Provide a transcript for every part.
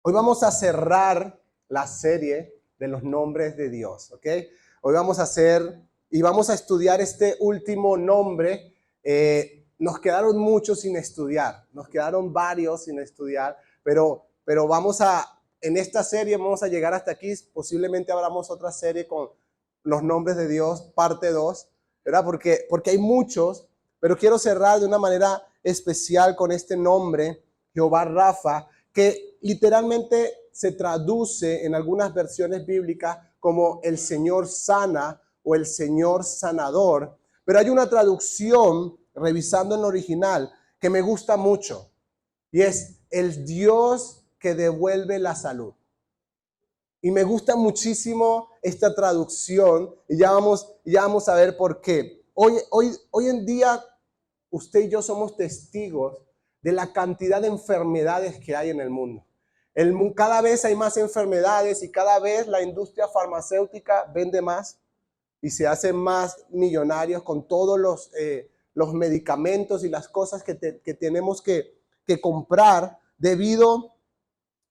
Hoy vamos a cerrar la serie de los nombres de Dios, ¿ok? Hoy vamos a hacer y vamos a estudiar este último nombre. Nos quedaron muchos sin estudiar, nos quedaron varios sin estudiar, pero en esta serie vamos a llegar hasta aquí. Posiblemente abramos otra serie con los nombres de Dios, parte 2, ¿verdad? Porque hay muchos, pero quiero cerrar de una manera especial con este nombre, Jehová Rafa, que literalmente se traduce en algunas versiones bíblicas como el Señor sana o el Señor sanador, pero hay una traducción, revisando en el original, que me gusta mucho, y es el Dios que devuelve la salud. Y me gusta muchísimo esta traducción, y ya vamos a ver por qué. Hoy en día, usted y yo somos testigos de la cantidad de enfermedades que hay en el mundo. Cada vez hay más enfermedades y cada vez la industria farmacéutica vende más y se hacen más millonarios con todos los medicamentos y las cosas que tenemos que comprar debido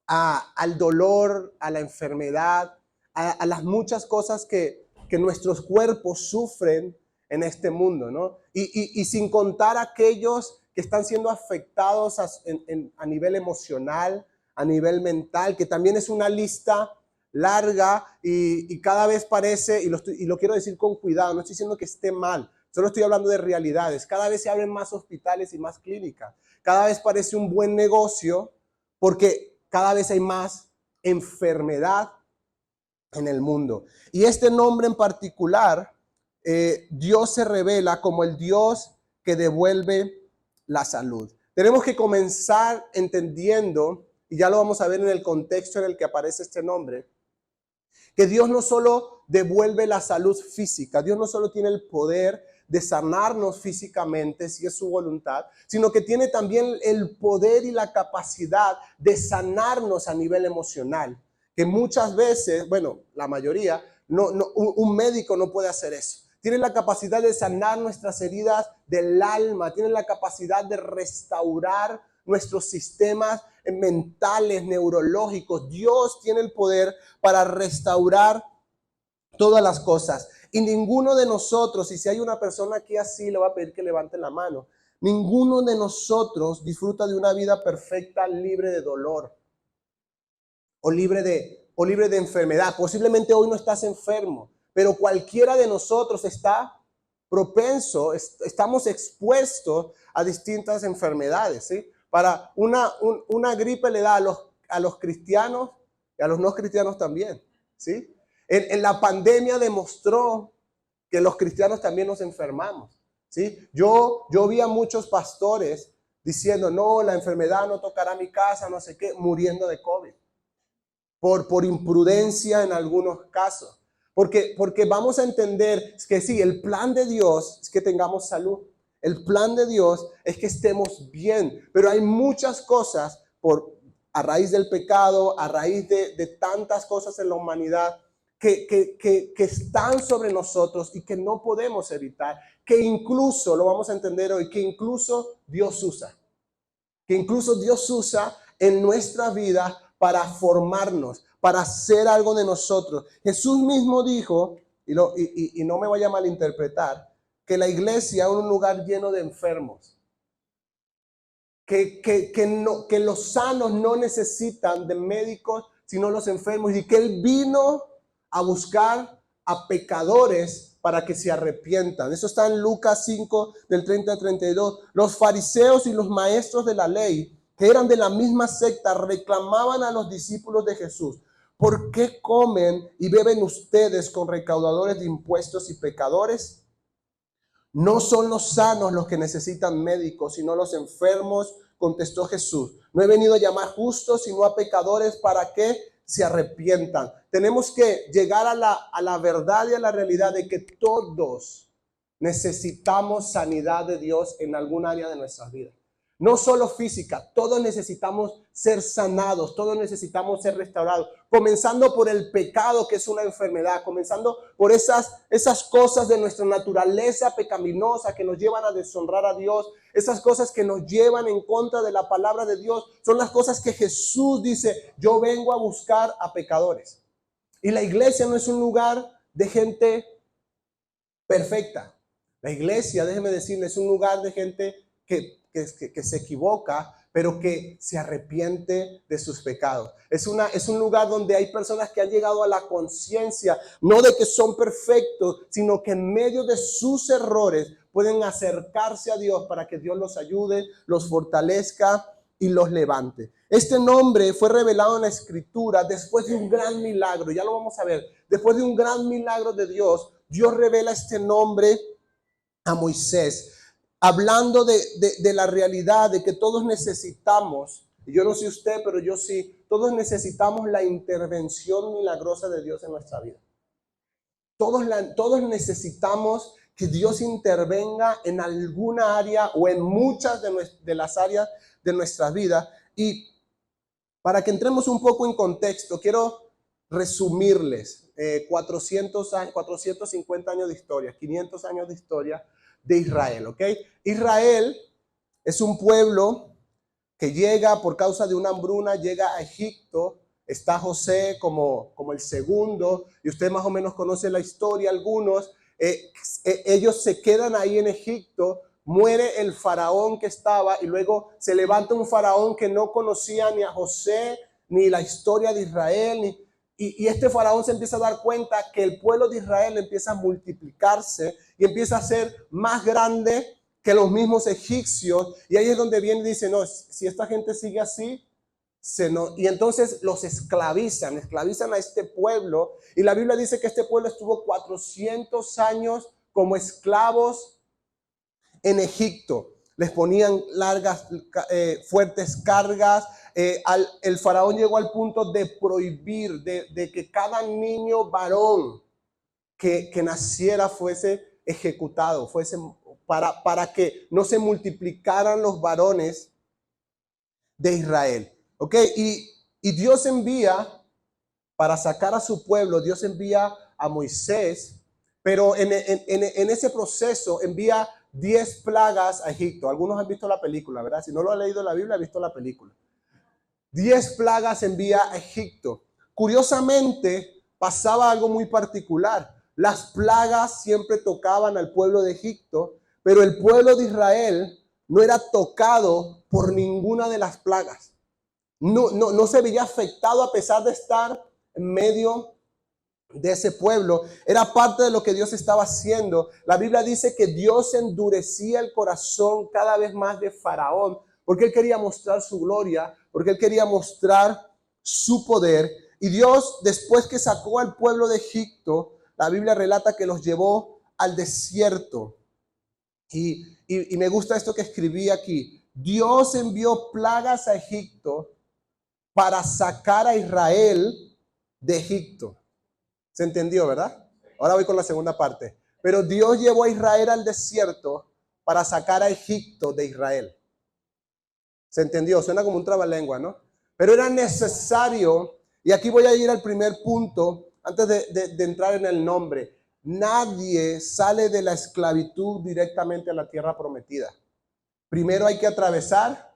al dolor, a la enfermedad, a las muchas cosas que nuestros cuerpos sufren en este mundo, ¿no? Y sin contar aquellos que están siendo afectados a nivel emocional, a nivel mental, que también es una lista larga y cada vez parece, y lo quiero decir con cuidado, no estoy diciendo que esté mal, solo estoy hablando de realidades. Cada vez se abren más hospitales y más clínicas. Cada vez parece un buen negocio porque cada vez hay más enfermedad en el mundo. Y este nombre en particular, Dios se revela como el Dios que devuelve la salud. Tenemos que comenzar entendiendo, y ya lo vamos a ver en el contexto en el que aparece este nombre, que Dios no solo devuelve la salud física, Dios no solo tiene el poder de sanarnos físicamente, si es su voluntad, sino que tiene también el poder y la capacidad de sanarnos a nivel emocional, que muchas veces, bueno, la mayoría, un médico no puede hacer eso. Tiene la capacidad de sanar nuestras heridas del alma, tiene la capacidad de restaurar nuestros sistemas mentales, neurológicos. Dios tiene el poder para restaurar todas las cosas. Y ninguno de nosotros, y si hay una persona aquí así, le voy a pedir que levante la mano, ninguno de nosotros disfruta de una vida perfecta, libre de dolor o libre de enfermedad. Posiblemente hoy no estás enfermo, pero cualquiera de nosotros está propenso, estamos expuestos a distintas enfermedades, ¿sí? Para una gripe le da a los cristianos y a los no cristianos también, ¿sí? En la pandemia demostró que los cristianos también nos enfermamos, ¿sí? Yo vi a muchos pastores diciendo, no, la enfermedad no tocará mi casa, no sé qué, muriendo de COVID. Por imprudencia en algunos casos. Porque vamos a entender que sí, el plan de Dios es que tengamos salud. El plan de Dios es que estemos bien. Pero hay muchas cosas a raíz del pecado, a raíz de tantas cosas en la humanidad que están sobre nosotros y que no podemos evitar. Que incluso, lo vamos a entender hoy, que incluso Dios usa. Que incluso Dios usa en nuestra vida para formarnos, para hacer algo de nosotros. Jesús mismo dijo, y no me vaya a malinterpretar, que la iglesia es un lugar lleno de enfermos. Que los sanos no necesitan de médicos, sino los enfermos. Y que Él vino a buscar a pecadores para que se arrepientan. Eso está en Lucas 5, del 30 al 32. Los fariseos y los maestros de la ley, que eran de la misma secta, reclamaban a los discípulos de Jesús: ¿por qué comen y beben ustedes con recaudadores de impuestos y pecadores? No son los sanos los que necesitan médicos, sino los enfermos, contestó Jesús. No he venido a llamar justos, sino a pecadores para que se arrepientan. Tenemos que llegar a la verdad y a la realidad de que todos necesitamos sanidad de Dios en algún área de nuestras vidas. No solo física, todos necesitamos ser sanados, todos necesitamos ser restaurados, comenzando por el pecado, que es una enfermedad, comenzando por esas cosas de nuestra naturaleza pecaminosa que nos llevan a deshonrar a Dios, esas cosas que nos llevan en contra de la palabra de Dios, son las cosas que Jesús dice: yo vengo a buscar a pecadores. Y la iglesia no es un lugar de gente perfecta. La iglesia, déjeme decirle, es un lugar de gente que se equivoca, pero que se arrepiente de sus pecados. Es un lugar donde hay personas que han llegado a la conciencia, no de que son perfectos, sino que en medio de sus errores pueden acercarse a Dios para que Dios los ayude, los fortalezca y los levante. Este nombre fue revelado en la Escritura después de un gran milagro. Ya lo vamos a ver. Después de un gran milagro de Dios, Dios revela este nombre a Moisés, hablando de la realidad de que todos necesitamos, y yo no sé usted, pero yo sí, todos necesitamos la intervención milagrosa de Dios en nuestra vida. Todos necesitamos que Dios intervenga en alguna área o en muchas de las áreas de nuestra vida. Y para que entremos un poco en contexto, quiero resumirles 450 años de historia, 500 años de historia de Israel, ¿ok? Israel es un pueblo que llega por causa de una hambruna, llega a Egipto. Está José como el segundo, y usted más o menos conoce la historia, algunos. Ellos se quedan ahí en Egipto, muere el faraón que estaba, y luego se levanta un faraón que no conocía ni a José, ni la historia de Israel, y este faraón se empieza a dar cuenta que el pueblo de Israel empieza a multiplicarse y empieza a ser más grande que los mismos egipcios. Y ahí es donde viene y dice: no, si esta gente sigue así, y entonces los esclavizan a este pueblo. Y la Biblia dice que este pueblo estuvo 400 años como esclavos en Egipto. Les ponían largas, fuertes cargas. El faraón llegó al punto de prohibir de que cada niño varón que naciera fuese ejecutado, fuese para que no se multiplicaran los varones de Israel. ¿Ok? Y Dios envía, para sacar a su pueblo, Dios envía a Moisés, pero en ese proceso envía 10 plagas a Egipto. Algunos han visto la película, ¿verdad? Si no lo ha leído la Biblia, ha visto la película. 10 plagas envía a Egipto. Curiosamente, pasaba algo muy particular. Las plagas siempre tocaban al pueblo de Egipto, pero el pueblo de Israel no era tocado por ninguna de las plagas. No se veía afectado a pesar de estar en medio de ese pueblo. Era parte de lo que Dios estaba haciendo. La Biblia dice que Dios endurecía el corazón cada vez más de Faraón, porque él quería mostrar su gloria, porque él quería mostrar su poder. Y Dios, después que sacó al pueblo de Egipto, la Biblia relata que los llevó al desierto. Y me gusta esto que escribí aquí. Dios envió plagas a Egipto para sacar a Israel de Egipto. ¿Se entendió, verdad? Ahora voy con la segunda parte. Pero Dios llevó a Israel al desierto para sacar a Egipto de Israel. ¿Se entendió? Suena como un trabalengua, ¿no? Pero era necesario, y aquí voy a ir al primer punto, antes de entrar en el nombre. Nadie sale de la esclavitud directamente a la tierra prometida. Primero hay que atravesar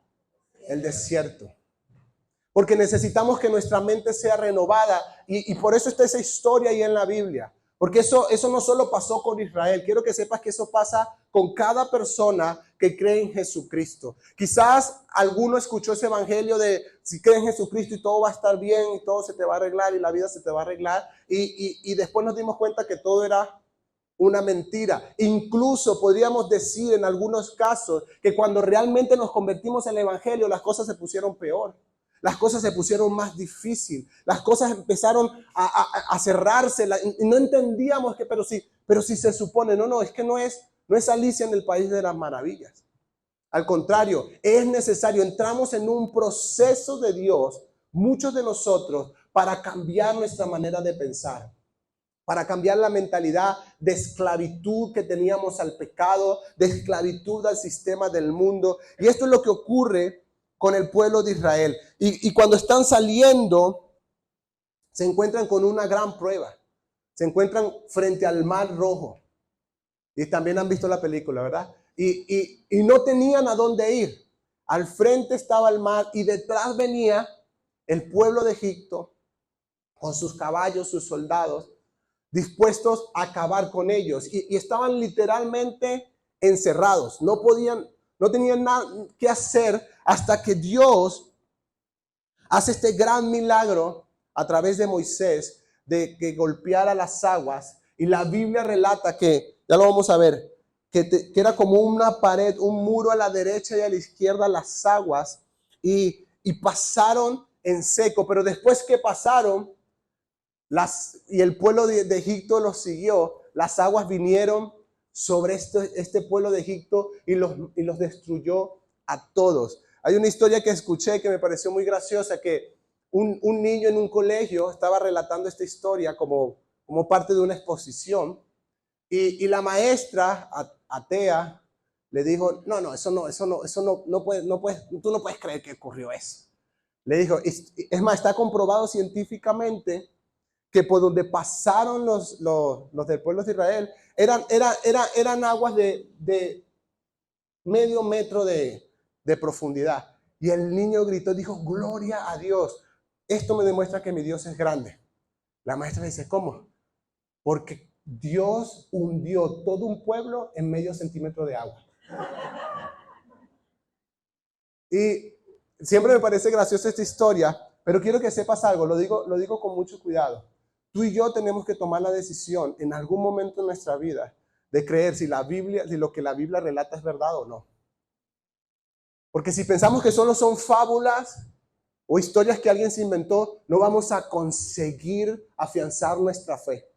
el desierto. Porque necesitamos que nuestra mente sea renovada. Y por eso está esa historia ahí en la Biblia. Porque eso no solo pasó con Israel. Quiero que sepas que eso pasa con cada persona que cree en Jesucristo. Quizás alguno escuchó ese evangelio de si crees en Jesucristo y todo va a estar bien y todo se te va a arreglar y la vida se te va a arreglar. Y después nos dimos cuenta que todo era una mentira. Incluso podríamos decir en algunos casos que cuando realmente nos convertimos en el evangelio, las cosas se pusieron peor. Las cosas se pusieron más difíciles. Las cosas empezaron a cerrarse. Y no entendíamos que, pero si se supone, es que no es Alicia en el País de las Maravillas. Al contrario, es necesario. Entramos en un proceso de Dios, muchos de nosotros, para cambiar nuestra manera de pensar. para cambiar la mentalidad de esclavitud que teníamos al pecado, de esclavitud al sistema del mundo. Y esto es lo que ocurre con el pueblo de Israel. Y cuando están saliendo, se encuentran con una gran prueba. Se encuentran frente al Mar Rojo. Y también han visto la película, ¿verdad? Y no tenían a dónde ir. Al frente estaba el mar y detrás venía el pueblo de Egipto con sus caballos, sus soldados, dispuestos a acabar con ellos. Y estaban literalmente encerrados. No tenían nada que hacer hasta que Dios hace este gran milagro a través de Moisés, de que golpeara las aguas. Y la Biblia relata que, ya lo vamos a ver, que era como una pared, un muro a la derecha y a la izquierda las aguas, y pasaron en seco. Pero después que pasaron, y el pueblo de Egipto los siguió, las aguas vinieron sobre este pueblo de Egipto y los destruyó a todos. Hay una historia que escuché que me pareció muy graciosa, que un niño en un colegio estaba relatando esta historia como parte de una exposición, y la maestra atea le dijo, eso no puedes, tú no puedes creer que ocurrió eso. Le dijo, es más, está comprobado científicamente que por donde pasaron los del pueblo de Israel eran aguas de medio metro de profundidad. Y el niño gritó, dijo, gloria a Dios. Esto me demuestra que mi Dios es grande. La maestra le dice, ¿cómo? Porque Dios hundió todo un pueblo en medio centímetro de agua. Y siempre me parece graciosa esta historia, pero quiero que sepas algo, lo digo con mucho cuidado. Tú y yo tenemos que tomar la decisión en algún momento de nuestra vida de creer si lo que la Biblia relata es verdad o no. Porque si pensamos que solo son fábulas o historias que alguien se inventó, no vamos a conseguir afianzar nuestra fe.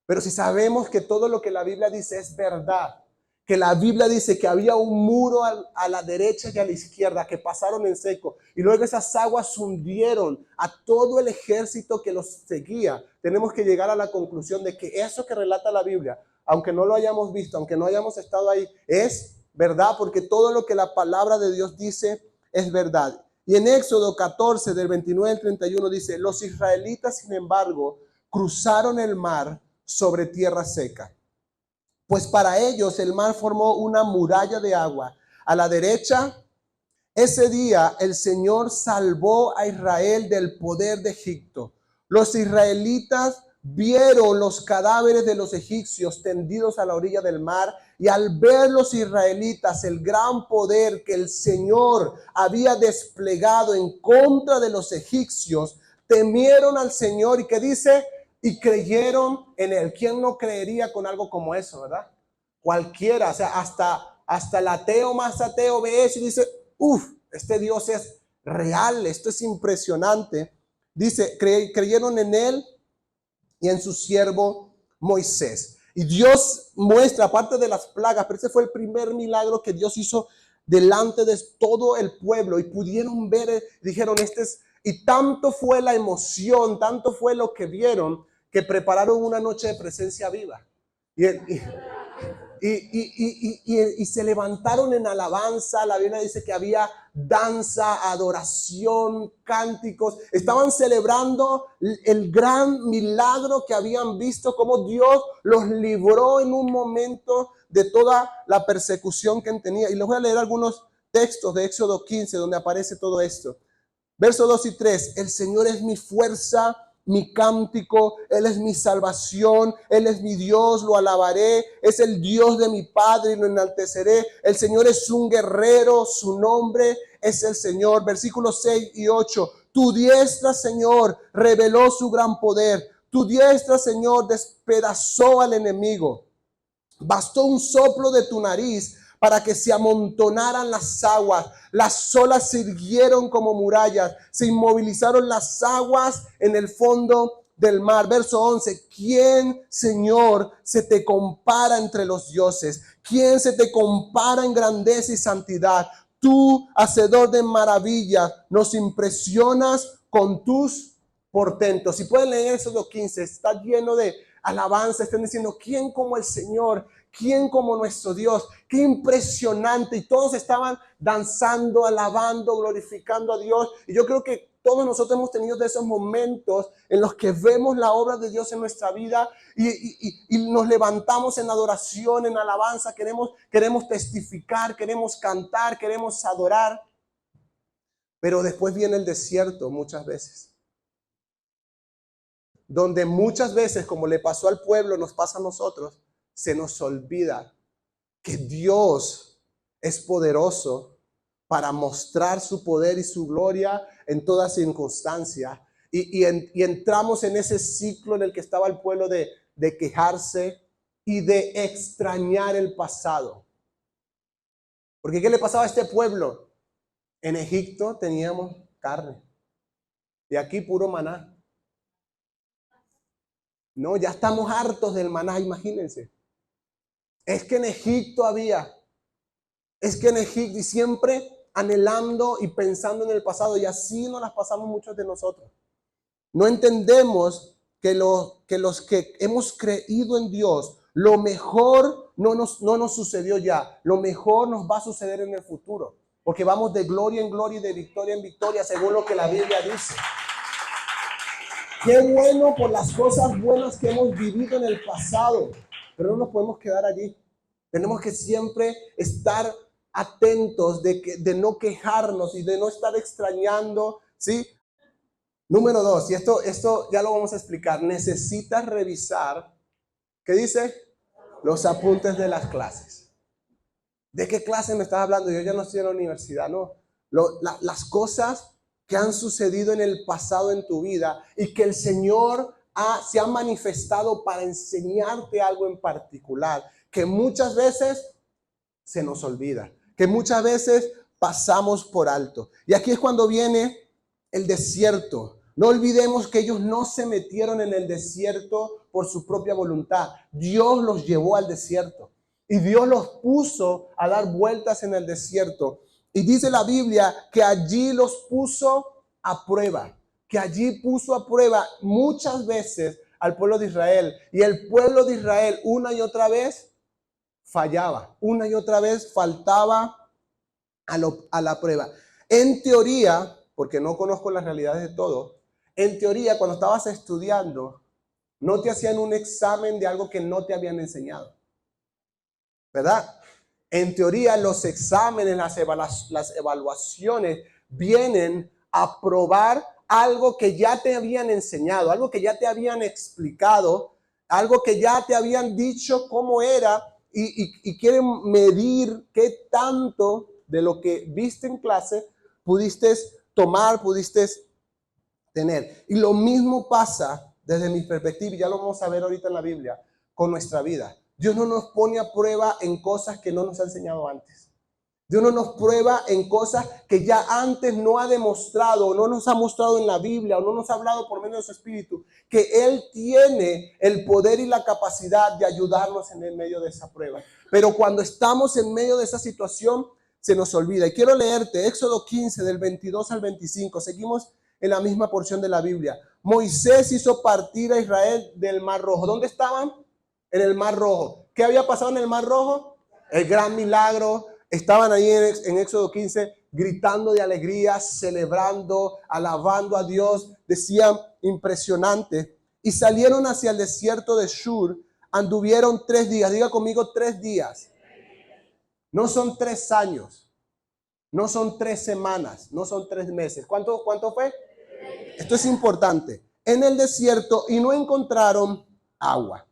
Pero si sabemos que todo lo que la Biblia dice es verdad, que la Biblia dice que había un muro a la derecha y a la izquierda que pasaron en seco, y luego esas aguas hundieron a todo el ejército que los seguía, tenemos que llegar a la conclusión de que eso que relata la Biblia, aunque no lo hayamos visto, aunque no hayamos estado ahí, es verdad, porque todo lo que la palabra de Dios dice es verdad. Y en Éxodo 14, del 29 al 31 dice, los israelitas, sin embargo, cruzaron el mar sobre tierra seca. Pues para ellos el mar formó una muralla de agua. A la derecha, ese día el Señor salvó a Israel del poder de Egipto. Los israelitas vieron los cadáveres de los egipcios tendidos a la orilla del mar, y al ver los israelitas el gran poder que el Señor había desplegado en contra de los egipcios, temieron al Señor. ¿Y qué dice? Y creyeron en él. ¿Quién no creería con algo como eso, verdad? Cualquiera, o sea, hasta el ateo más ateo ve eso y dice, este Dios es real, esto es impresionante. Dice, creyeron en él y en su siervo Moisés. Y Dios muestra, aparte de las plagas, pero ese fue el primer milagro que Dios hizo delante de todo el pueblo, y pudieron ver, dijeron, y tanto fue la emoción, tanto fue lo que vieron, que prepararon una noche de presencia viva. Y se levantaron en alabanza. La Biblia dice que había danza, adoración, cánticos. Estaban celebrando el gran milagro que habían visto, cómo Dios los libró en un momento de toda la persecución que tenía. Y les voy a leer algunos textos de Éxodo 15 donde aparece todo esto. Versos 2 y 3. El Señor es mi fuerza, mi cántico, Él es mi salvación, Él es mi Dios, lo alabaré, es el Dios de mi Padre y lo enalteceré. El Señor es un guerrero, su nombre es el Señor. Versículos 6 y 8. Tu diestra, Señor, reveló su gran poder. Tu diestra, Señor, despedazó al enemigo. Bastó un soplo de tu nariz para que se amontonaran las aguas. Las olas se irguieron como murallas. Se inmovilizaron las aguas en el fondo del mar. Verso 11. ¿Quién, Señor, se te compara entre los dioses? ¿Quién se te compara en grandeza y santidad? Tú, hacedor de maravillas, nos impresionas con tus portentos. Si pueden leer Éxodo 15, está lleno de alabanza, estén diciendo, ¿quién como el Señor? ¿Quién como nuestro Dios? ¡Qué impresionante! Y todos estaban danzando, alabando, glorificando a Dios. Y yo creo que todos nosotros hemos tenido de esos momentos en los que vemos la obra de Dios en nuestra vida y nos levantamos en adoración, en alabanza. Queremos testificar, queremos cantar, queremos adorar. Pero después viene el desierto muchas veces, donde muchas veces, como le pasó al pueblo, nos pasa a nosotros, se nos olvida que Dios es poderoso para mostrar su poder y su gloria en toda circunstancia. Y entramos en ese ciclo en el que estaba el pueblo de quejarse y de extrañar el pasado. Porque ¿qué le pasaba a este pueblo? En Egipto teníamos carne y aquí puro maná. No, ya estamos hartos del maná, imagínense. Es que en Egipto y siempre anhelando y pensando en el pasado, y así nos las pasamos muchos de nosotros. No entendemos que los que hemos creído en Dios, lo mejor no nos sucedió ya, lo mejor nos va a suceder en el futuro, porque vamos de gloria en gloria y de victoria en victoria, según lo que la Biblia dice. Qué bueno por las cosas buenas que hemos vivido en el pasado, pero no nos podemos quedar allí. Tenemos que siempre estar atentos de no quejarnos y de no estar extrañando, ¿sí? Número 2, y esto ya lo vamos a explicar. Necesitas revisar, ¿qué dice? Los apuntes de las clases. ¿De qué clase me estás hablando? Yo ya no estoy en la universidad, no. Las cosas que han sucedido en el pasado en tu vida y que el Señor se ha manifestado para enseñarte algo en particular, que muchas veces se nos olvida, que muchas veces pasamos por alto. Y aquí es cuando viene el desierto. No olvidemos que ellos no se metieron en el desierto por su propia voluntad. Dios los llevó al desierto y Dios los puso a dar vueltas en el desierto. Y dice la Biblia que allí los puso a prueba, que allí puso a prueba muchas veces al pueblo de Israel. Y el pueblo de Israel una y otra vez fallaba, una y otra vez faltaba a la prueba. En teoría, porque no conozco las realidades de todo, en teoría cuando estabas estudiando, no te hacían un examen de algo que no te habían enseñado, ¿verdad? En teoría los exámenes, las evaluaciones vienen a probar algo que ya te habían enseñado, algo que ya te habían explicado, algo que ya te habían dicho cómo era y quieren medir qué tanto de lo que viste en clase pudiste tomar, pudiste tener. Y lo mismo pasa desde mi perspectiva, y ya lo vamos a ver ahorita en la Biblia, con nuestra vida. Dios no nos pone a prueba en cosas que no nos ha enseñado antes. Dios no nos prueba en cosas que ya antes no ha demostrado, o no nos ha mostrado en la Biblia, o no nos ha hablado por medio de su Espíritu, que Él tiene el poder y la capacidad de ayudarnos en el medio de esa prueba. Pero cuando estamos en medio de esa situación, se nos olvida. Y quiero leerte Éxodo 15, del 22 al 25. Seguimos en la misma porción de la Biblia. Moisés hizo partir a Israel del Mar Rojo. ¿Dónde estaban? En el Mar Rojo. ¿Qué había pasado en el Mar Rojo? El gran milagro. Estaban ahí en Éxodo 15 gritando de alegría, celebrando, alabando a Dios. Decían, impresionante. Y salieron hacia el desierto de Shur. Anduvieron 3 días. Diga conmigo, 3 días. No son 3 años. No son 3 semanas. No son 3 meses. ¿Cuánto fue? Esto es importante. En el desierto y no encontraron agua.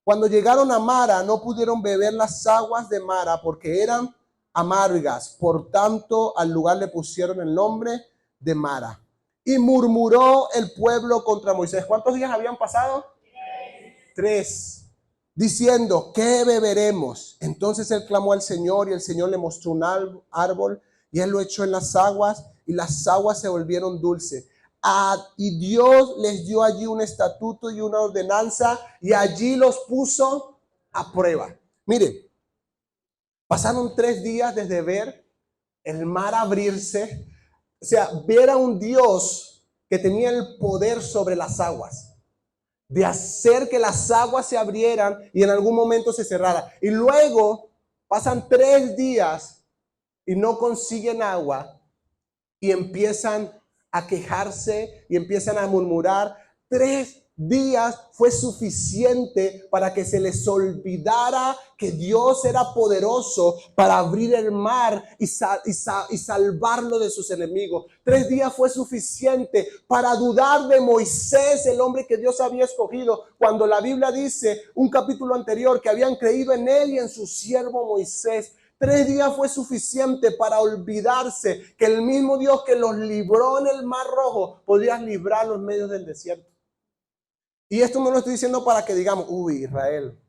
Cuando llegaron a Mara, no pudieron beber las aguas de Mara porque eran amargas. Por tanto, al lugar le pusieron el nombre de Mara. Y murmuró el pueblo contra Moisés. ¿Cuántos días habían pasado? 3. Diciendo, ¿qué beberemos? Entonces él clamó al Señor y el Señor le mostró un árbol y él lo echó en las aguas y las aguas se volvieron dulces. Y Dios les dio allí un estatuto y una ordenanza y allí los puso a prueba. Miren, pasaron 3 días desde ver el mar abrirse, o sea, ver a un Dios que tenía el poder sobre las aguas. de hacer que las aguas se abrieran y en algún momento se cerrara. Y luego pasan 3 días y no consiguen agua y empiezan a quejarse y empiezan a murmurar. 3 días fue suficiente para que se les olvidara que Dios era poderoso para abrir el mar y salvarlo de sus enemigos. 3 días fue suficiente para dudar de Moisés, el hombre que Dios había escogido, cuando la Biblia dice, un capítulo anterior, que habían creído en él y en su siervo Moisés. 3 días fue suficiente para olvidarse que el mismo Dios que los libró en el Mar Rojo podía librarlos en medio del desierto. Y esto no lo estoy diciendo para que digamos, uy, Israel,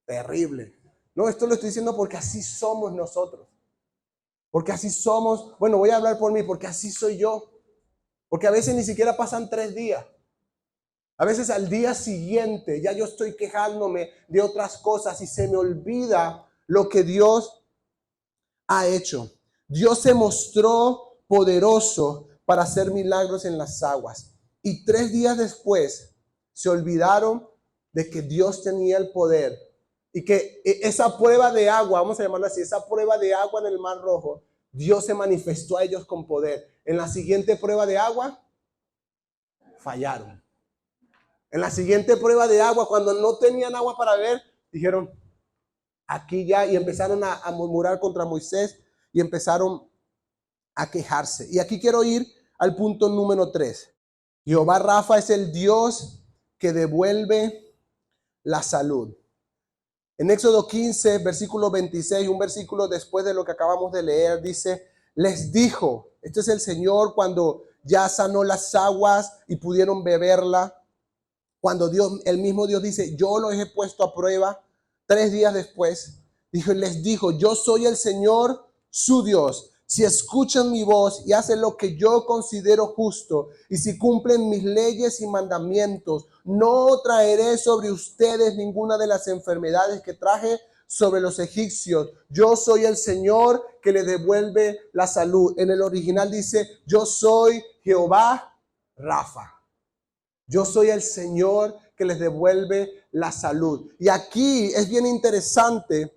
terrible. No, esto lo estoy diciendo porque así somos nosotros. Porque así somos, bueno, voy a hablar por mí, porque así soy yo. Porque a veces ni siquiera pasan 3 días. A veces al día siguiente ya yo estoy quejándome de otras cosas y se me olvida lo que Dios ha hecho. Dios se mostró poderoso para hacer milagros en las aguas. Y 3 días después se olvidaron de que Dios tenía el poder y que esa prueba de agua, vamos a llamarla así, esa prueba de agua en el Mar Rojo, Dios se manifestó a ellos con poder. En la siguiente prueba de agua, fallaron. En la siguiente prueba de agua, cuando no tenían agua para beber, dijeron, aquí ya, y empezaron a murmurar contra Moisés y empezaron a quejarse. Y aquí quiero ir al punto número 3. Jehová Rafa es el Dios que devuelve la salud. En Éxodo 15, versículo 26, un versículo después de lo que acabamos de leer, dice, les dijo, este es el Señor cuando ya sanó las aguas y pudieron beberla. Cuando Dios, el mismo Dios dice, yo los he puesto a prueba. 3 días después, les dijo, yo soy el Señor, su Dios. Si escuchan mi voz y hacen lo que yo considero justo, y si cumplen mis leyes y mandamientos, no traeré sobre ustedes ninguna de las enfermedades que traje sobre los egipcios. Yo soy el Señor que les devuelve la salud. En el original dice, yo soy Jehová Rafa. Yo soy el Señor que les devuelve la salud. Y aquí es bien interesante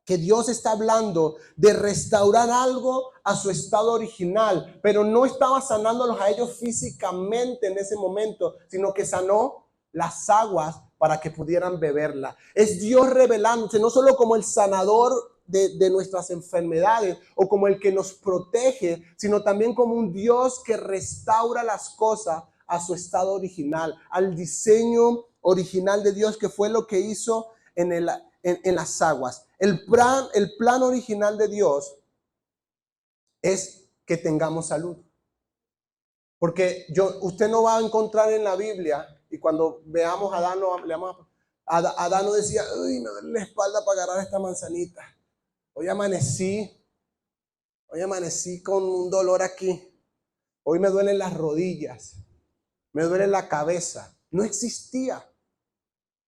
que Dios está hablando de restaurar algo a su estado original, pero no estaba sanándolos a ellos físicamente en ese momento, sino que sanó las aguas para que pudieran beberla. Es Dios revelándose no solo como el sanador de nuestras enfermedades o como el que nos protege, sino también como un Dios que restaura las cosas a su estado original, al diseño original de Dios, que fue lo que hizo en las aguas. El plan original de Dios es que tengamos salud. Porque usted no va a encontrar en la Biblia, y cuando veamos a Adán decía, uy, me duele la espalda para agarrar esta manzanita. Hoy amanecí con un dolor aquí. Hoy me duelen las rodillas. Me duele la cabeza. No existía.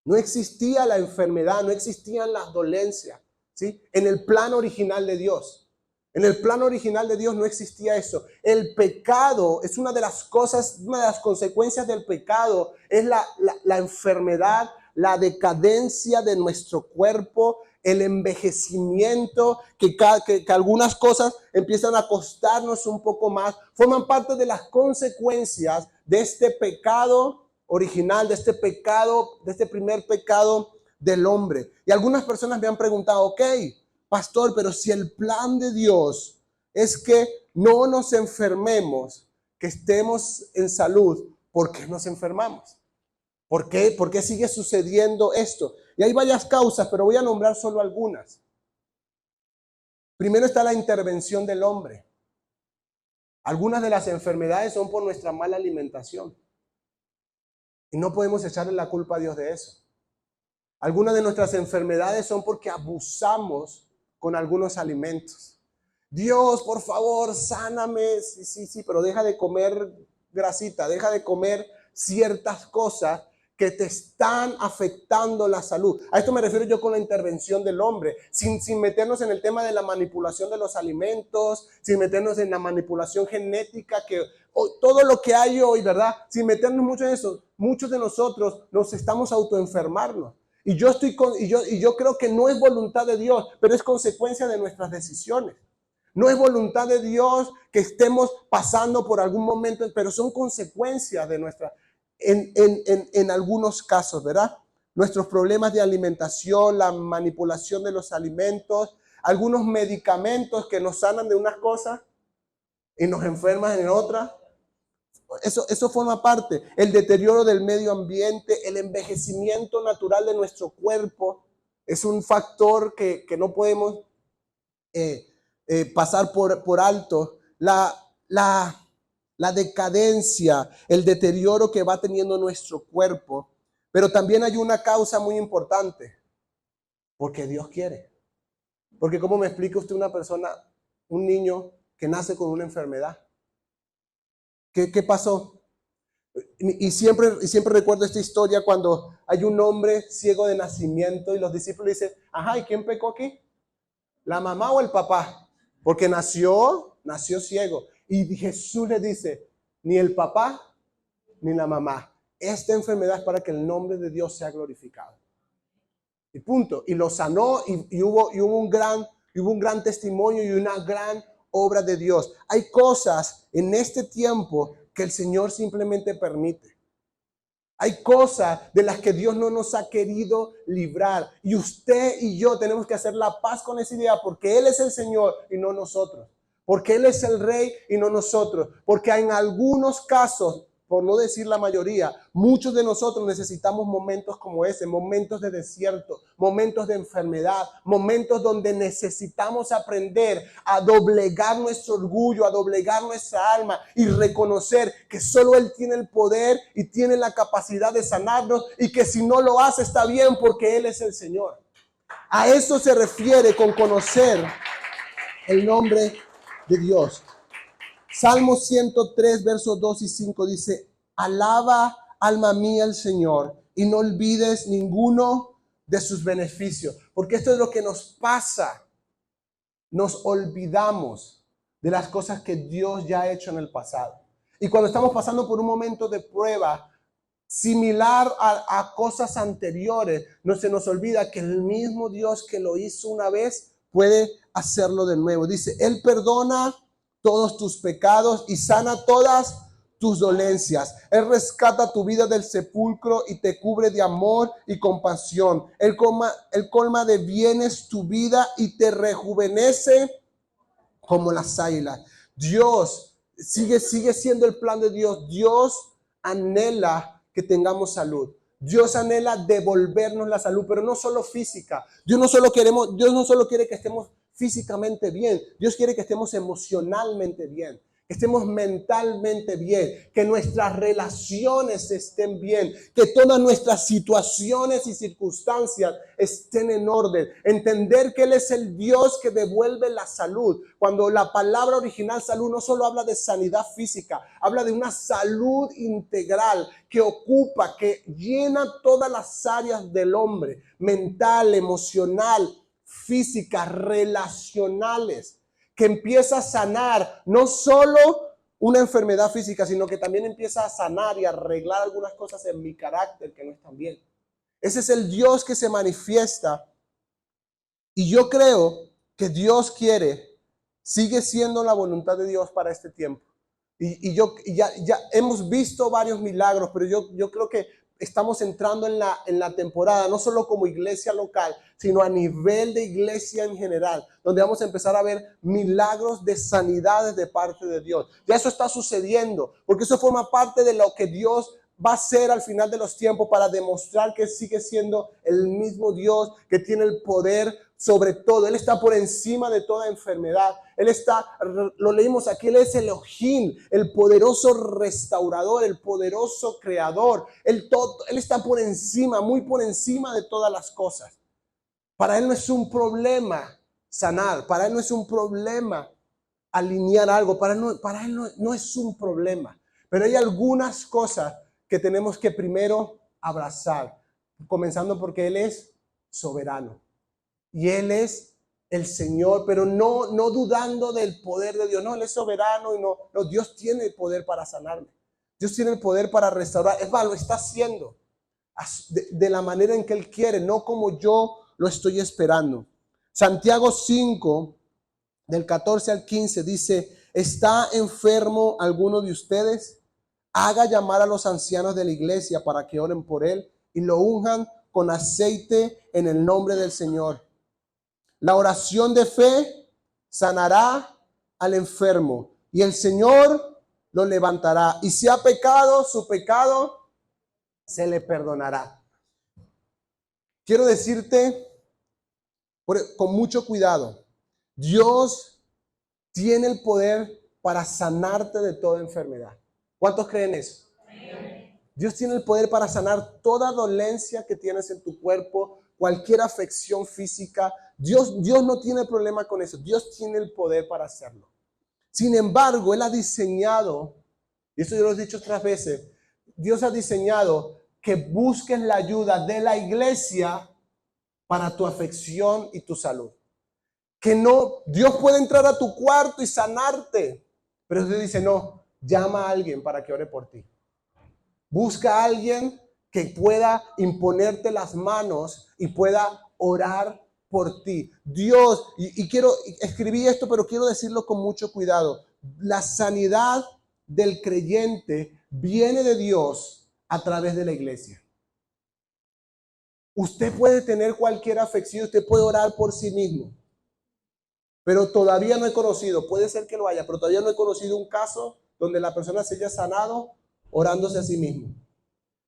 No existía la enfermedad, no existían las dolencias, ¿sí? En el plan original de Dios. En el plan original de Dios no existía eso. El pecado es una de las consecuencias del pecado es la enfermedad, la decadencia de nuestro cuerpo, el envejecimiento, que algunas cosas empiezan a costarnos un poco más, forman parte de las consecuencias de este pecado original, de este primer pecado del hombre. Y algunas personas me han preguntado, ok, pastor, pero si el plan de Dios es que no nos enfermemos, que estemos en salud, ¿por qué nos enfermamos? ¿Por qué sigue sucediendo esto? Y hay varias causas, pero voy a nombrar solo algunas. Primero está la intervención del hombre. Algunas de las enfermedades son por nuestra mala alimentación. Y no podemos echarle la culpa a Dios de eso. Algunas de nuestras enfermedades son porque abusamos con algunos alimentos. Dios, por favor, sáname. Sí, pero deja de comer grasita, deja de comer ciertas cosas que te están afectando la salud. A esto me refiero yo con la intervención del hombre, sin meternos en el tema de la manipulación de los alimentos, sin meternos en la manipulación genética que todo lo que hay hoy, ¿verdad? Sin meternos mucho en eso, muchos de nosotros nos estamos autoenfermando. Y yo creo que no es voluntad de Dios, pero es consecuencia de nuestras decisiones. No es voluntad de Dios que estemos pasando por algún momento, pero son consecuencias de en algunos casos, ¿verdad? Nuestros problemas de alimentación, la manipulación de los alimentos, algunos medicamentos que nos sanan de unas cosas y nos enferman en otras. Eso forma parte. El deterioro del medio ambiente, el envejecimiento natural de nuestro cuerpo, es un factor que no podemos pasar por alto. La decadencia, el deterioro que va teniendo nuestro cuerpo. Pero también hay una causa muy importante, porque Dios quiere. Porque ¿cómo me explica usted una persona, un niño que nace con una enfermedad? ¿Qué pasó? Y siempre recuerdo esta historia cuando hay un hombre ciego de nacimiento y los discípulos dicen, ajá, ¿y quién pecó aquí? ¿La mamá o el papá? Porque nació ciego. Y Jesús le dice, ni el papá ni la mamá. Esta enfermedad es para que el nombre de Dios sea glorificado. Y punto. Y lo sanó y hubo un gran testimonio y una gran obra de Dios. Hay cosas en este tiempo que el Señor simplemente permite. Hay cosas de las que Dios no nos ha querido librar. Y usted y yo tenemos que hacer la paz con esa idea porque Él es el Señor y no nosotros. Porque Él es el Rey y no nosotros. Porque en algunos casos, por no decir la mayoría, muchos de nosotros necesitamos momentos como ese, momentos de desierto, momentos de enfermedad, momentos donde necesitamos aprender a doblegar nuestro orgullo, a doblegar nuestra alma y reconocer que solo Él tiene el poder y tiene la capacidad de sanarnos y que si no lo hace está bien porque Él es el Señor. A eso se refiere con conocer el nombre de Dios. Salmo 103, versos 2 y 5 dice, alaba alma mía al Señor y no olvides ninguno de sus beneficios. Porque esto es lo que nos pasa. Nos olvidamos de las cosas que Dios ya ha hecho en el pasado. Y cuando estamos pasando por un momento de prueba similar a cosas anteriores, no se nos olvida que el mismo Dios que lo hizo una vez puede hacerlo de nuevo. Dice, Él perdona todos tus pecados y sana todas tus dolencias. Él rescata tu vida del sepulcro y te cubre de amor y compasión. Él colma de bienes tu vida y te rejuvenece como las águilas. Dios sigue siendo el plan de Dios. Dios anhela que tengamos salud. Dios anhela devolvernos la salud, pero no solo física. Dios no solo quiere que estemos físicamente bien. Dios quiere que estemos emocionalmente bien, que estemos mentalmente bien, que nuestras relaciones estén bien, que todas nuestras situaciones y circunstancias estén en orden. Entender que Él es el Dios que devuelve la salud. Cuando la palabra original salud no solo habla de sanidad física, habla de una salud integral que ocupa, que llena todas las áreas del hombre, mental, emocional, físicas, relacionales, que empieza a sanar no solo una enfermedad física, sino que también empieza a sanar y arreglar algunas cosas en mi carácter que no están bien. Ese es el Dios que se manifiesta. Y yo creo que Dios sigue siendo la voluntad de Dios para este tiempo. Y ya hemos visto varios milagros, pero yo creo que estamos entrando en la temporada, no solo como iglesia local, sino a nivel de iglesia en general, donde vamos a empezar a ver milagros de sanidades de parte de Dios. Ya eso está sucediendo, porque eso forma parte de lo que Dios va a hacer al final de los tiempos para demostrar que sigue siendo el mismo Dios que tiene el poder sobre todo. Él está por encima de toda enfermedad. Lo leímos aquí, Él es Elohim, el poderoso restaurador, el poderoso creador. Él está por encima, muy por encima de todas las cosas. Para Él no es un problema sanar, para Él no es un problema alinear algo, para Él no es un problema. Pero hay algunas cosas que tenemos que primero abrazar, comenzando porque Él es soberano. Y Él es el Señor, pero no dudando del poder de Dios. No, Él es soberano y no, Dios tiene el poder para sanarme. Dios tiene el poder para restaurar. Es más, lo está haciendo de la manera en que Él quiere, no como yo lo estoy esperando. Santiago 5, del 14 al 15 dice: ¿está enfermo alguno de ustedes? Haga llamar a los ancianos de la iglesia para que oren por él y lo unjan con aceite en el nombre del Señor. La oración de fe sanará al enfermo y el Señor lo levantará. Y si ha pecado, su pecado se le perdonará. Quiero decirte con mucho cuidado, Dios tiene el poder para sanarte de toda enfermedad. ¿Cuántos creen eso? Dios tiene el poder para sanar toda dolencia que tienes en tu cuerpo, cualquier afección física. Dios no tiene problema con eso. Dios tiene el poder para hacerlo. Sin embargo, Él ha diseñado, y eso yo lo he dicho otras veces, Dios ha diseñado que busques la ayuda de la iglesia para tu afección y tu salud. Que no, Dios puede entrar a tu cuarto y sanarte, pero Dios dice: no, llama a alguien para que ore por ti. Busca a alguien que pueda imponerte las manos y pueda orar por ti. Dios, y escribí esto, pero quiero decirlo con mucho cuidado. La sanidad del creyente viene de Dios a través de la iglesia. Usted puede tener cualquier afección, usted puede orar por sí mismo, pero todavía no he conocido, puede ser que lo haya, pero todavía no he conocido un caso donde la persona se haya sanado orándose a sí mismo.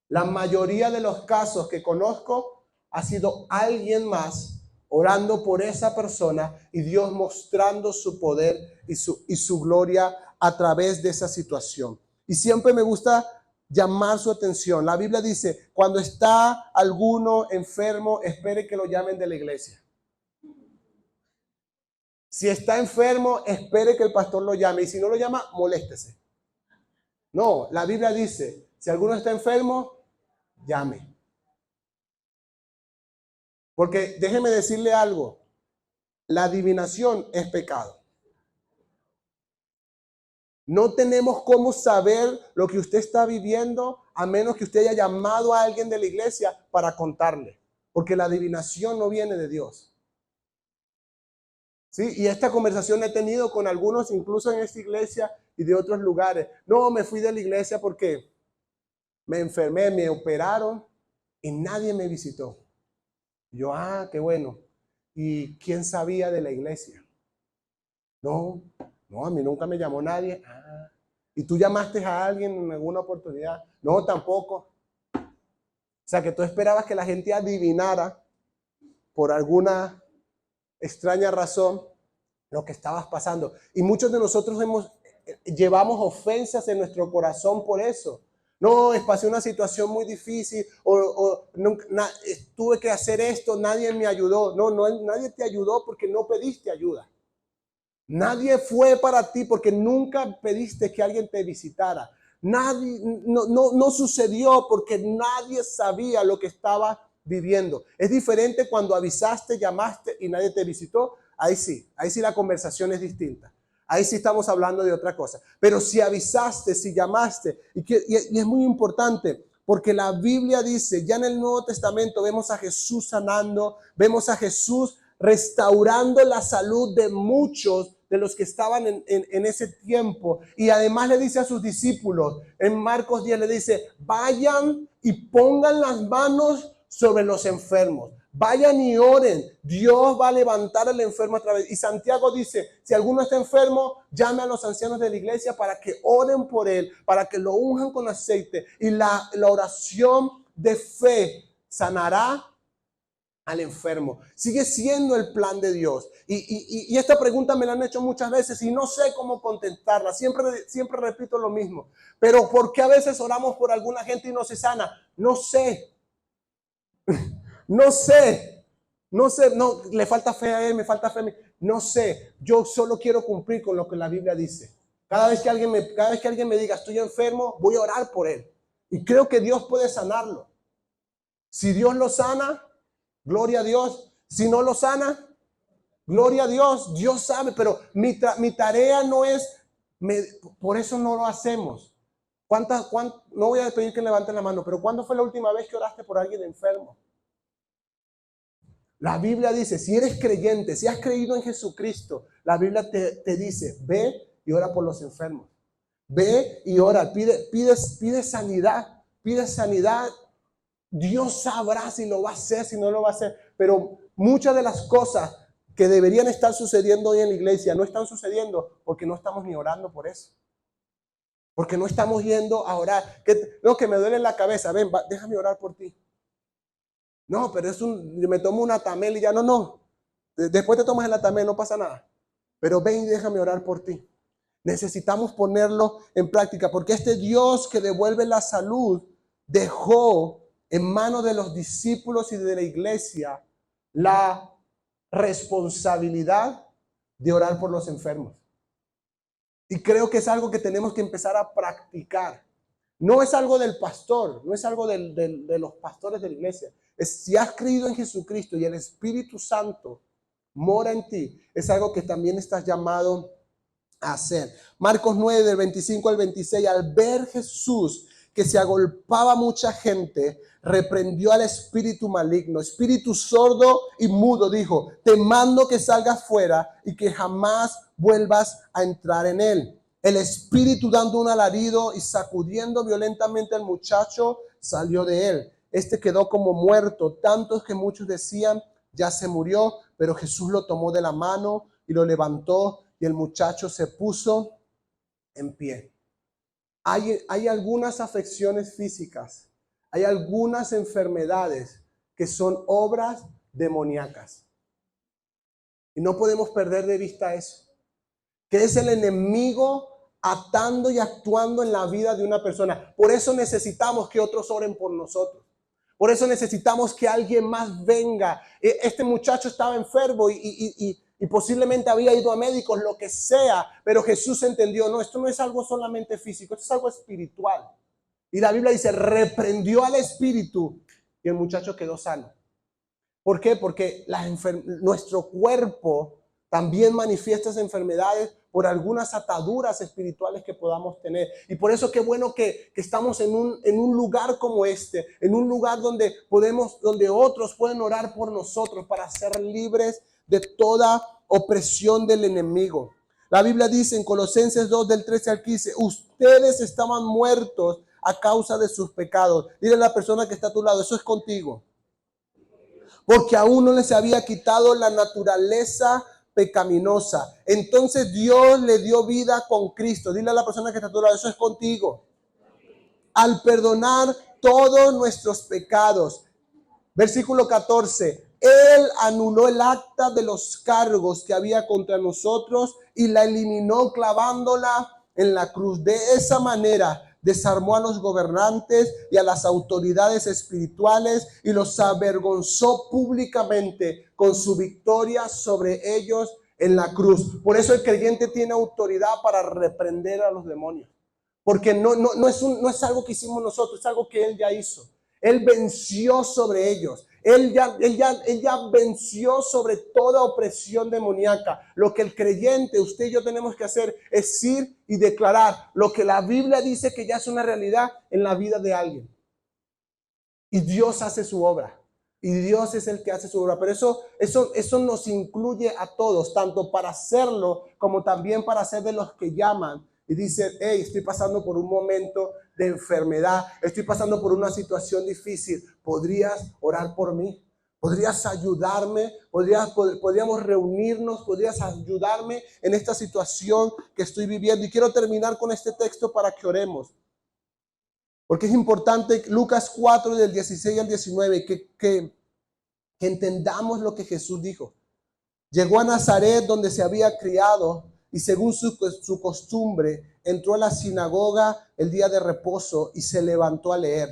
La mayoría de los casos que conozco ha sido alguien más orando por esa persona y Dios mostrando su poder y su gloria a través de esa situación. Y siempre me gusta llamar su atención. La Biblia dice: cuando está alguno enfermo, espere que lo llamen de la iglesia. Si está enfermo, espere que el pastor lo llame. Y si no lo llama, moléstese. No, la Biblia dice: si alguno está enfermo, llame. Porque déjeme decirle algo, la adivinación es pecado. No tenemos cómo saber lo que usted está viviendo a menos que usted haya llamado a alguien de la iglesia para contarle. Porque la adivinación no viene de Dios. ¿Sí? Y esta conversación la he tenido con algunos, incluso en esta iglesia y de otros lugares. No, me fui de la iglesia porque me enfermé, me operaron y nadie me visitó. Yo, qué bueno. ¿Y quién sabía de la iglesia? No, a mí nunca me llamó nadie. ¿Y tú llamaste a alguien en alguna oportunidad? No, tampoco. O sea, que tú esperabas que la gente adivinara por alguna extraña razón lo que estabas pasando. Y muchos de nosotros llevamos ofensas en nuestro corazón por eso. No, pasé una situación muy difícil tuve que hacer esto, nadie me ayudó. No, nadie te ayudó porque no pediste ayuda. Nadie fue para ti porque nunca pediste que alguien te visitara. Nadie, no sucedió porque nadie sabía lo que estaba viviendo. Es diferente cuando avisaste, llamaste y nadie te visitó. Ahí sí la conversación es distinta. Ahí sí estamos hablando de otra cosa. Pero si avisaste, si llamaste, y es muy importante, porque la Biblia dice, ya en el Nuevo Testamento vemos a Jesús sanando, vemos a Jesús restaurando la salud de muchos de los que estaban en ese tiempo. Y además le dice a sus discípulos, en Marcos 10 le dice: vayan y pongan las manos sobre los enfermos. Vayan y oren. Dios va a levantar al enfermo a través. Y Santiago dice: si alguno está enfermo, llame a los ancianos de la iglesia para que oren por él, para que lo unjan con aceite. Y la oración de fe sanará al enfermo. Sigue siendo el plan de Dios. Y esta pregunta me la han hecho muchas veces y no sé cómo contestarla. Siempre repito lo mismo. Pero ¿por qué a veces oramos por alguna gente y no se sana? No sé. No sé, no, le falta fe a él, me falta fe a mí. No sé, yo solo quiero cumplir con lo que la Biblia dice. Cada vez que alguien me diga estoy enfermo, voy a orar por él. Y creo que Dios puede sanarlo. Si Dios lo sana, gloria a Dios. Si no lo sana, Gloria a Dios, Dios sabe, pero mi tarea no es, por eso no lo hacemos. No voy a pedir que levanten la mano, pero ¿cuándo fue la última vez que oraste por alguien enfermo? La Biblia dice, si eres creyente, si has creído en Jesucristo, la Biblia te dice, ve y ora por los enfermos. Ve y ora, pide sanidad, pide sanidad. Dios sabrá si lo va a hacer, si no lo va a hacer. Pero muchas de las cosas que deberían estar sucediendo hoy en la iglesia no están sucediendo porque no estamos ni orando por eso. Porque no estamos yendo a orar. Que me duele la cabeza. Ven, déjame orar por ti. No, pero me tomo una Atamel y ya no. Después te tomas el Atamel, no pasa nada. Pero ven y déjame orar por ti. Necesitamos ponerlo en práctica porque este Dios que devuelve la salud dejó en manos de los discípulos y de la iglesia la responsabilidad de orar por los enfermos. Y creo que es algo que tenemos que empezar a practicar. No es algo del pastor, no es algo de los pastores de la iglesia. Si has creído en Jesucristo y el Espíritu Santo mora en ti, es algo que también estás llamado a hacer. Marcos 9, del 25 al 26, al ver Jesús que se agolpaba mucha gente, reprendió al espíritu maligno, espíritu sordo y mudo, dijo, te mando que salgas fuera y que jamás vuelvas a entrar en él. El espíritu, dando un alarido y sacudiendo violentamente al muchacho, salió de él. Este quedó como muerto, tantos que muchos decían, ya se murió, pero Jesús lo tomó de la mano y lo levantó y el muchacho se puso en pie. Hay algunas afecciones físicas, hay algunas enfermedades que son obras demoníacas. Y no podemos perder de vista eso, que es el enemigo atando y actuando en la vida de una persona. Por eso necesitamos que otros oren por nosotros. Por eso necesitamos que alguien más venga. Este muchacho estaba enfermo y posiblemente había ido a médicos, lo que sea, pero Jesús entendió, no, esto no es algo solamente físico, esto es algo espiritual. Y la Biblia dice, reprendió al espíritu y el muchacho quedó sano. ¿Por qué? Porque nuestro cuerpo también manifiesta esas enfermedades por algunas ataduras espirituales que podamos tener. Y por eso qué bueno que estamos en un lugar como este, en un lugar donde otros pueden orar por nosotros para ser libres de toda opresión del enemigo. La Biblia dice en Colosenses 2, del 13 al 15, ustedes estaban muertos a causa de sus pecados. Dile a la persona que está a tu lado, eso es contigo. Porque aún no les había quitado la naturaleza pecaminosa. Entonces Dios le dio vida con Cristo. Dile a la persona que está a tu lado, eso es contigo. Al perdonar todos nuestros pecados. Versículo 14. Él anuló el acta de los cargos que había contra nosotros y la eliminó clavándola en la cruz. De esa manera desarmó a los gobernantes y a las autoridades espirituales y los avergonzó públicamente con su victoria sobre ellos en la cruz. Por eso el creyente tiene autoridad para reprender a los demonios. Porque no es algo que hicimos nosotros, es algo que Él ya hizo. Él venció sobre ellos. Él ya venció sobre toda opresión demoníaca. Lo que el creyente, usted y yo tenemos que hacer es ir y declarar lo que la Biblia dice que ya es una realidad en la vida de alguien. Y Dios hace su obra. Y Dios es el que hace su obra. Pero eso nos incluye a todos, tanto para hacerlo como también para ser de los que llaman y dicen, hey, estoy pasando por un momento de enfermedad, estoy pasando por una situación difícil, ¿podrías orar por mí? ¿Podrías ayudarme? ¿Podríamos reunirnos? ¿Podrías ayudarme en esta situación que estoy viviendo? Y quiero terminar con este texto para que oremos. Porque es importante, Lucas 4, del 16 al 19, que entendamos lo que Jesús dijo. Llegó a Nazaret, donde se había criado, y según su costumbre, entró a la sinagoga el día de reposo y se levantó a leer.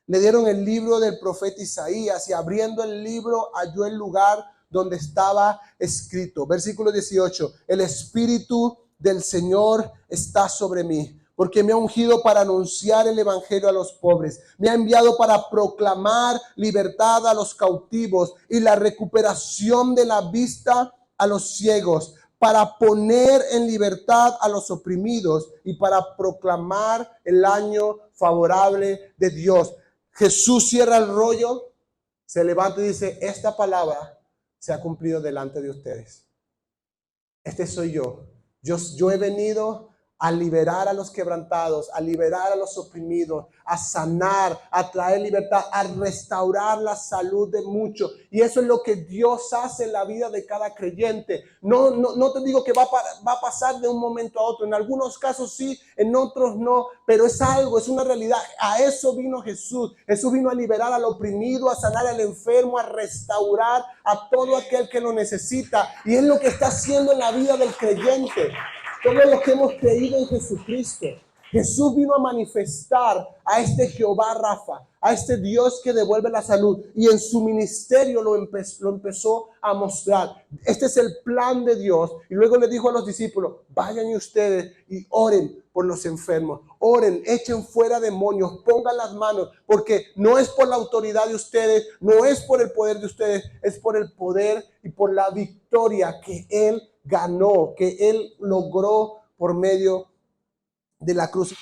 Le dieron el libro del profeta Isaías y abriendo el libro halló el lugar donde estaba escrito. Versículo 18. El Espíritu del Señor está sobre mí, porque me ha ungido para anunciar el evangelio a los pobres. Me ha enviado para proclamar libertad a los cautivos y la recuperación de la vista a los ciegos, para poner en libertad a los oprimidos y para proclamar el año favorable de Dios. Jesús cierra el rollo, se levanta y dice, esta palabra se ha cumplido delante de ustedes. Este soy yo. Yo he venido a liberar a los quebrantados, a liberar a los oprimidos, a sanar, a traer libertad, a restaurar la salud de muchos. Y eso es lo que Dios hace en la vida de cada creyente. No te digo que va a pasar de un momento a otro. En algunos casos sí, en otros no, pero es algo, es una realidad. A eso vino Jesús. Jesús vino a liberar al oprimido, a sanar al enfermo, a restaurar a todo aquel que lo necesita. Y es lo que está haciendo en la vida del creyente. Todos los que hemos creído en Jesucristo. Jesús vino a manifestar a este Jehová Rafa, a este Dios que devuelve la salud. Y en su ministerio lo empezó a mostrar. Este es el plan de Dios. Y luego le dijo a los discípulos, vayan ustedes y oren por los enfermos. Oren, echen fuera demonios, pongan las manos. Porque no es por la autoridad de ustedes, no es por el poder de ustedes, es por el poder y por la victoria que Él ganó, que Él logró por medio de la cruz.